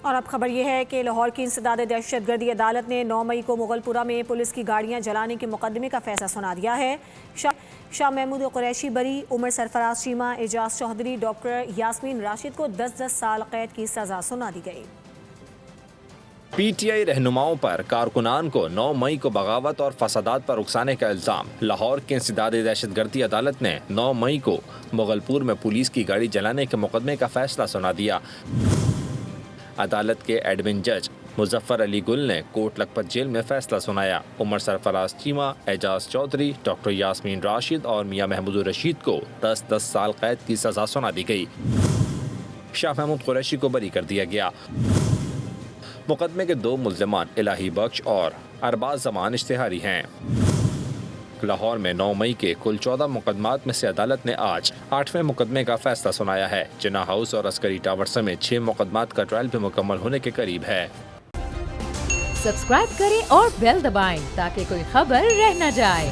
اور اب خبر یہ ہے کہ لاہور کی انسداد دہشت گردی عدالت نے 9 مئی کو مغل پورہ میں پولیس کی گاڑیاں جلانے کے مقدمے کا فیصلہ سنا دیا ہے۔ شاہ محمود قریشی بری، عمر سرفراز چیمہ، اعجاز چودھری، ڈاکٹر یاسمین راشد کو 10 سال قید کی سزا سنا دی گئی۔ پی ٹی آئی رہنماؤں پر کارکنان کو 9 مئی کو بغاوت اور فسادات پر اکسانے کا الزام۔ لاہور کی انسداد دہشت گردی عدالت نے 9 مئی کو مغل پور میں پولیس کی گاڑی جلانے کے مقدمے کا فیصلہ سنا دیا۔ عدالت کے ایڈمن جج مظفر علی گل نے کوٹ لکھپت جیل میں فیصلہ سنایا۔ عمر سرفراز چیمہ، اعجاز چودھری، ڈاکٹر یاسمین راشد اور میاں محمود الرشید کو 10 سال قید کی سزا سنا دی گئی۔ شاہ محمود قریشی کو بری کر دیا گیا۔ مقدمے کے 2 ملزمان الہی بخش اور ارباز زمان اشتہاری ہیں۔ لاہور میں 9 مئی کے کل 14 مقدمات میں سے عدالت نے آج 8ویں مقدمے کا فیصلہ سنایا ہے۔ جناح ہاؤس اور عسکری ٹاور سمیت 6 مقدمات کا ٹرائل بھی مکمل ہونے کے قریب ہے۔ سبسکرائب کریں اور بیل دبائیں تاکہ کوئی خبر رہ نہ جائے۔